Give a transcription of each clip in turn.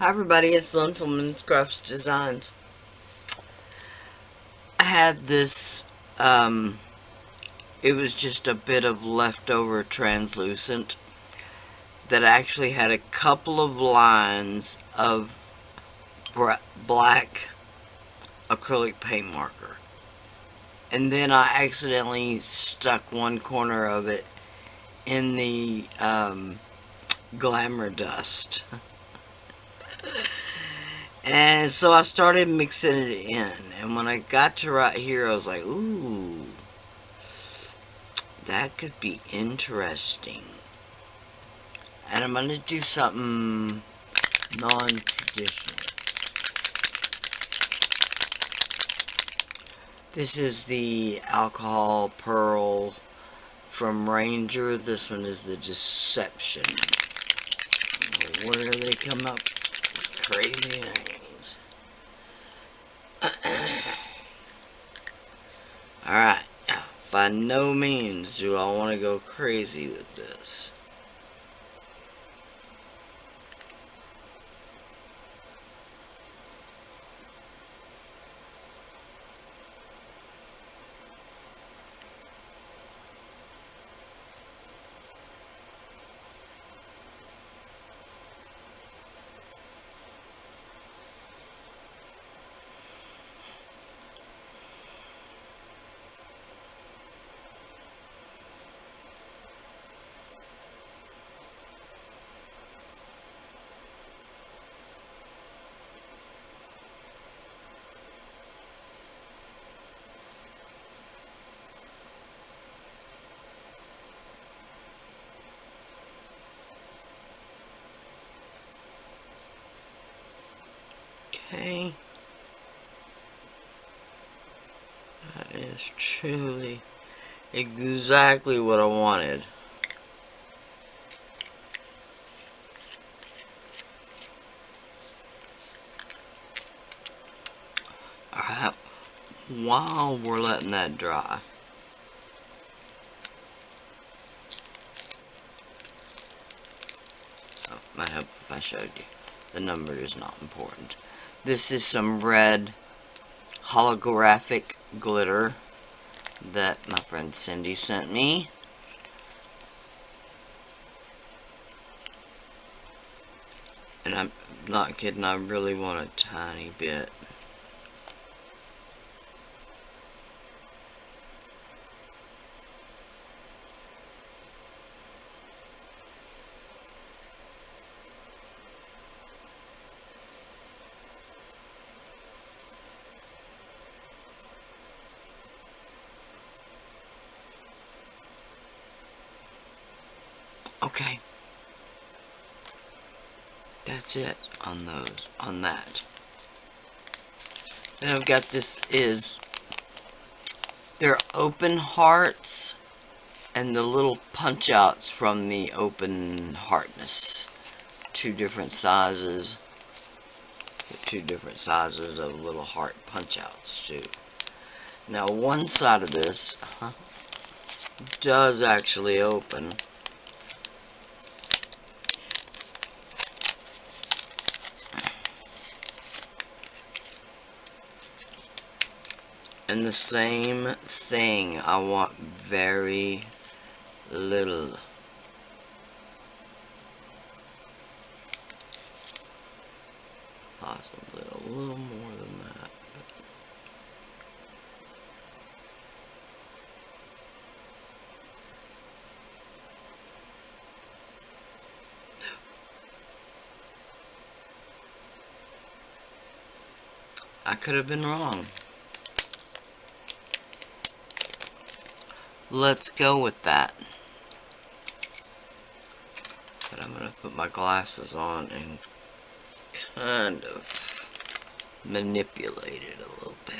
Hi everybody, it's Lynn from Lynn's Crafts Designs. I have this, it was just a bit of leftover translucent that actually had a couple of lines of black acrylic paint marker. And then I accidentally stuck one corner of it in the glamour dust. And so I started mixing it in. And when I got to right here, I was like, ooh, that could be interesting. And I'm going to do something non-traditional. This is the alcohol pearl from Ranger. This one is the Deception. Where do they come up with crazy names? Alright, by no means do I want to go crazy with this. Okay. That is truly exactly what I wanted. Alright, while we're letting that dry, oh, might help if I showed you. The number is not important. This is some red holographic glitter that my friend Cindy sent me. And I'm not kidding, I really want a tiny bit. Okay. That's it on that. Then I've got they're open hearts and the little punch outs from the open heartness. Two different sizes of little heart punch outs too. Now one side of this does actually open. And the same thing, I want very little. Possibly a little more than that. I could have been wrong. Let's go with that. But I'm going to put my glasses on and kind of manipulate it a little bit.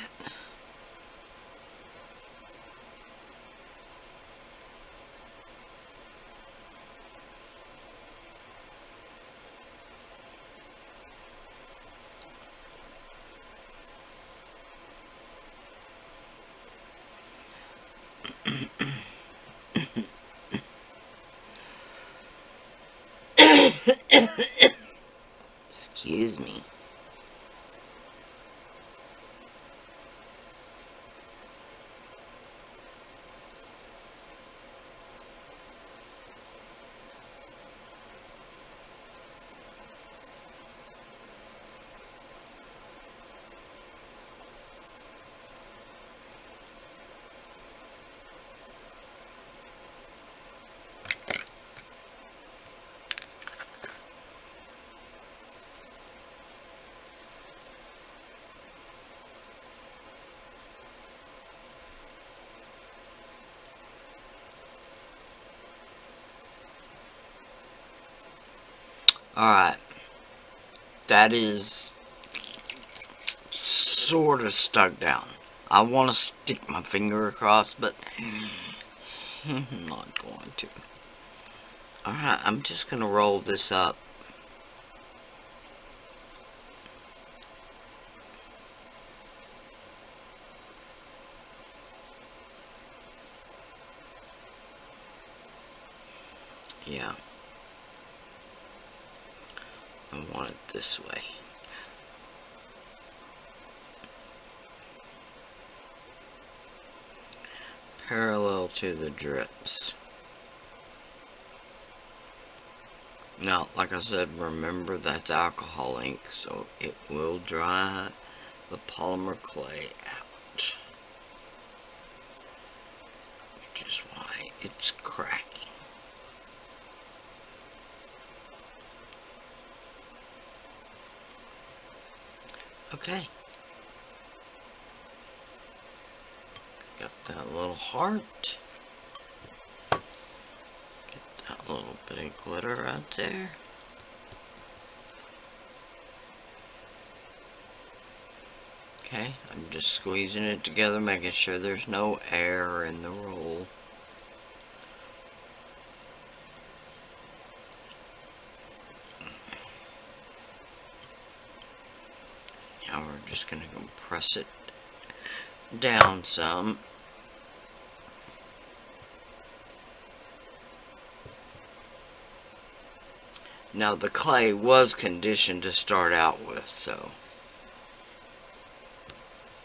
Excuse Alright, that is sort of stuck down. I want to stick my finger across, but I'm not going to. Alright, I'm just going to roll this up. Yeah. I want it this way. Parallel to the drips. Now, like I said, remember that's alcohol ink, so it will dry the polymer clay out. Which is why it's cracking. Okay. Got that little heart. Get that little bit of glitter right there. Okay, I'm just squeezing it together, making sure there's no air in the roll. Now we're just going to compress it down some. Now the clay was conditioned to start out with, so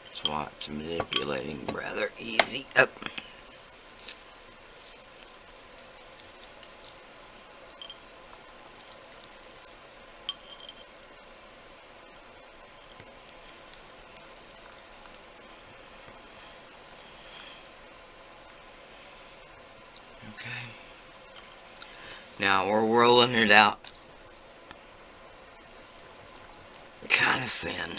that's why it's manipulating rather easy. Up. Okay. Now we're rolling it out kind of thin.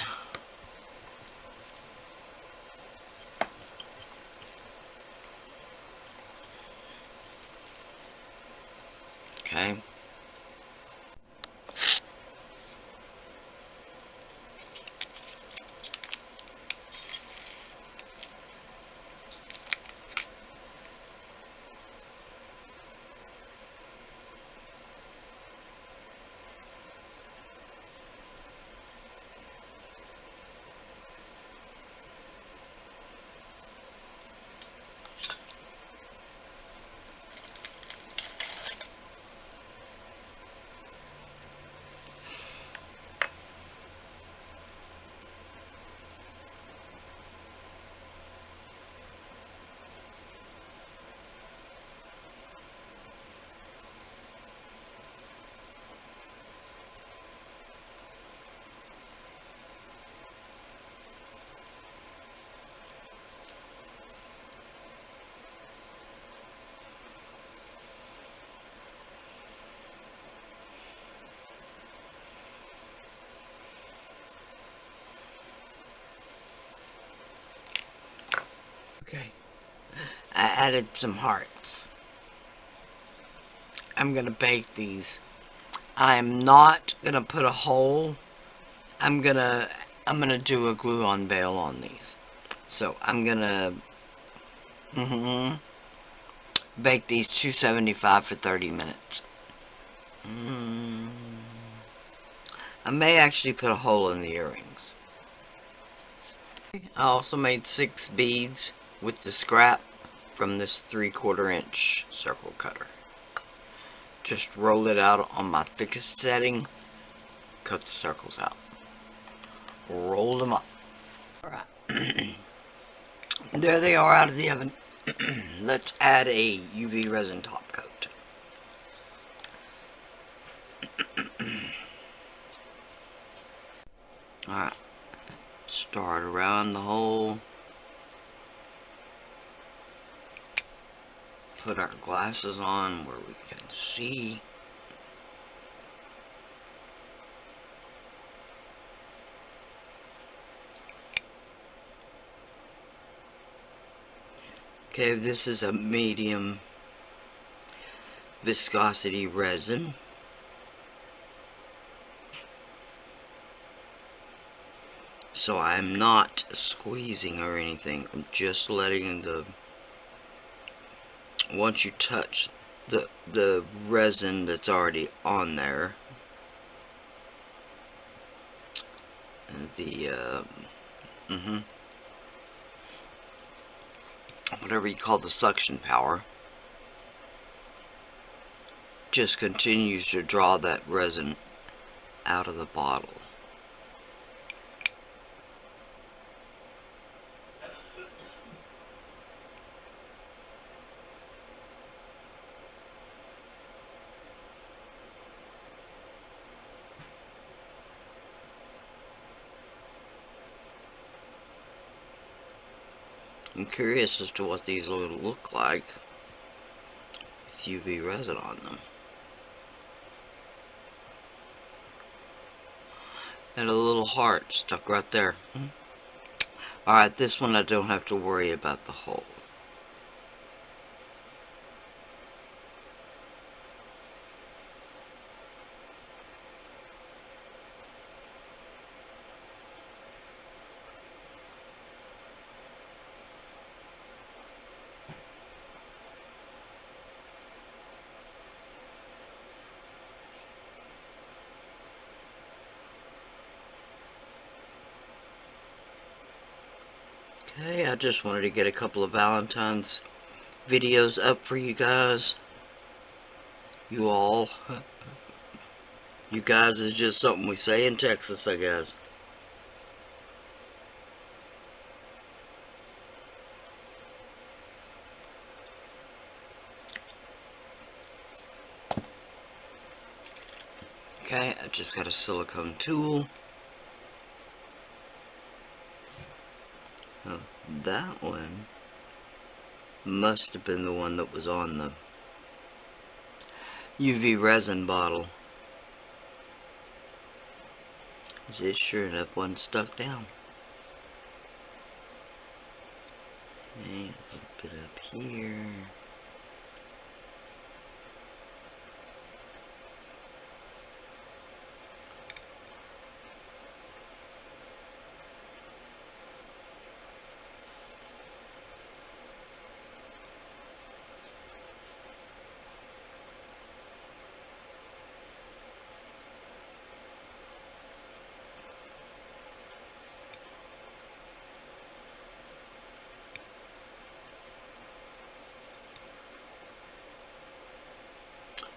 Okay. Okay. I added some hearts. I'm gonna bake these. I'm not gonna put a hole. I'm gonna do a glue-on bail on these. So I'm gonna bake these 275 for 30 minutes. I may actually put a hole in the earrings. I also made 6 beads with the scrap from this 3/4 inch circle cutter. Just roll it out on my thickest setting, cut the circles out, roll them up. Alright, there they are out of the oven. Let's add a UV resin top coat. Alright, start around the hole. Put our glasses on where we can see. Okay, this is a medium viscosity resin. So I'm not squeezing or anything. I'm just letting the, once you touch the resin that's already on there, the whatever you call the suction power, just continues to draw that resin out of the bottle. I'm curious as to what these will look like with UV resin on them. And a little heart stuck right there. Alright, this one I don't have to worry about the hole. Okay, I just wanted to get a couple of Valentine's videos up for you guys. You all. You guys is just something we say in Texas, I guess. Okay, I just got a silicone tool. Oh, that one must have been the one that was on the UV resin bottle. This sure enough one stuck down. Okay, a little bit up here.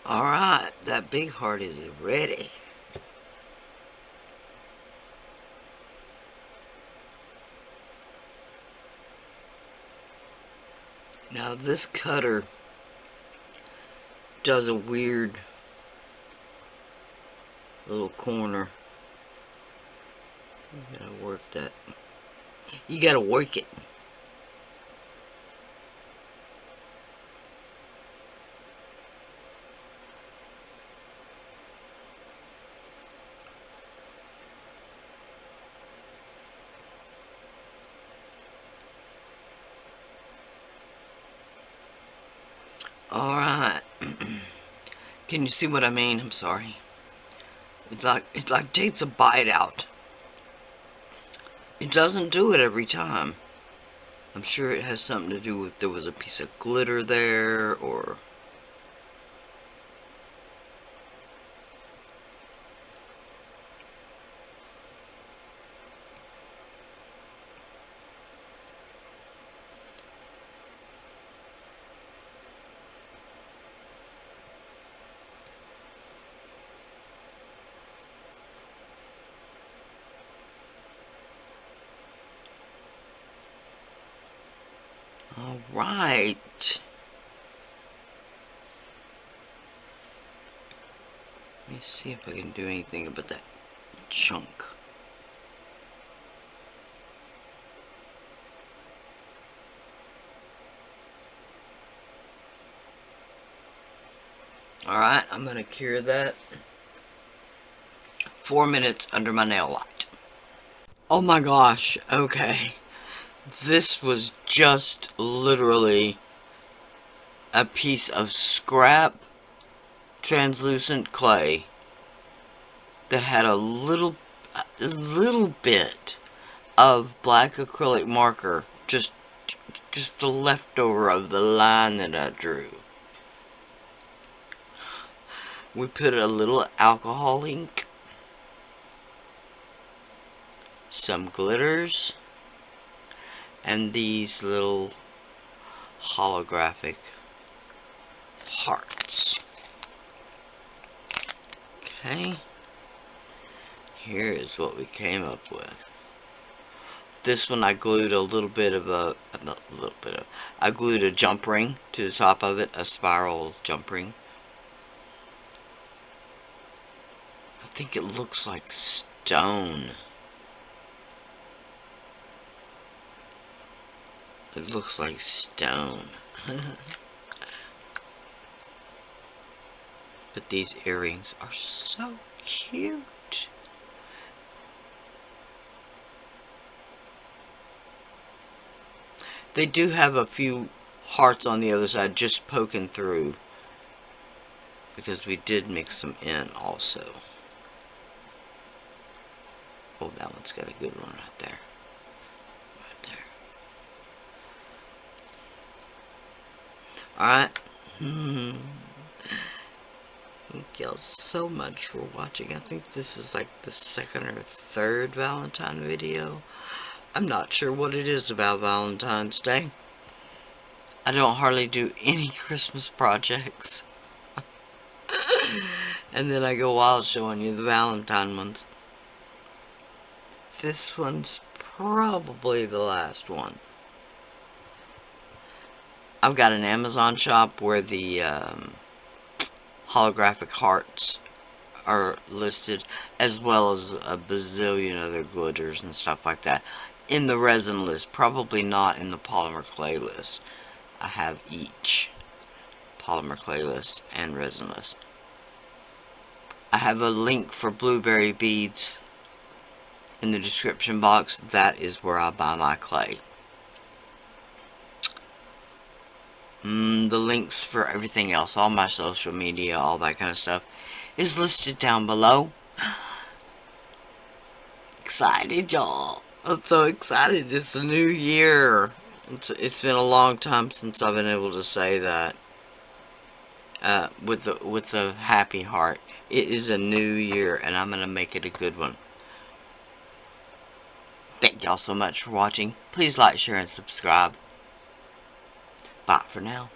Alright, that big heart is ready. Now this cutter does a weird little corner. You gotta work that. You gotta work it. Alright. Can you see what I mean? I'm sorry. It takes a bite out. It doesn't do it every time. I'm sure it has something to do with there was a piece of glitter there, or alright. Let me see if I can do anything about that chunk. Alright, I'm going to cure that 4 minutes under my nail light. Oh my gosh, okay. This was just literally a piece of scrap translucent clay that had a little bit of black acrylic marker, just the leftover of the line that I drew. We put a little alcohol ink, some glitters, and these little holographic hearts. Okay, here is what we came up with. This one I glued I glued a jump ring to the top of it, a spiral jump ring. I think it looks like stone. It looks like stone. But these earrings are so cute. They do have a few hearts on the other side just poking through, because we did mix them in also. Oh, that one's got a good one right there. Right there. Alright. Thank y'all so much for watching. I think this is like the second or third Valentine video. I'm not sure what it is about Valentine's Day. I don't hardly do any Christmas projects. And then I go wild showing you the Valentine ones. This one's probably the last one. I've got an Amazon shop where the holographic hearts are listed, as well as a bazillion other glitters and stuff like that in the resin list, probably not in the polymer clay list. I have each polymer clay list and resin list. I have a link for blueberry beads in the description box. That is where I buy my clay. The links for everything else, all my social media, all that kind of stuff, is listed down below. Excited, y'all. I'm so excited. It's a new year. It's been a long time since I've been able to say that with a happy heart. It is a new year, and I'm gonna make it a good one. Thank y'all so much for watching. Please like, share, and subscribe. Bye for now.